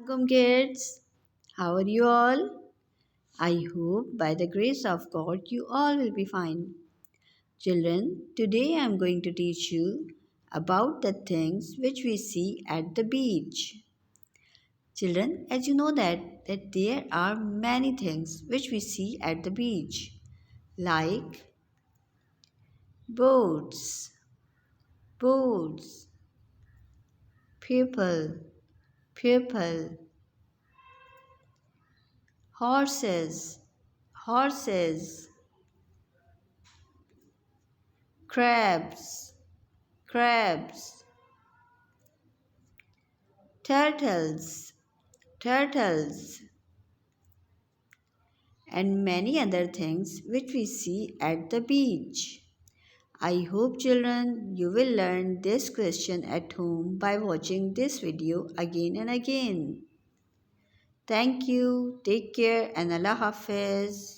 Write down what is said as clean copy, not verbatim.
Welcome, kids. How are you all? I hope by the grace of God you all will be fine. Children, today I am going to teach you about the things which we see at the beach. Children, as you know that there are many things which we see at the beach, like boats, boats, people, people, horses, horses, crabs, crabs, turtles, turtles, and many other things which we see at the beach. I hope, children, you will learn this question at home by watching this video again and again. Thank you, take care, and Allah Hafiz.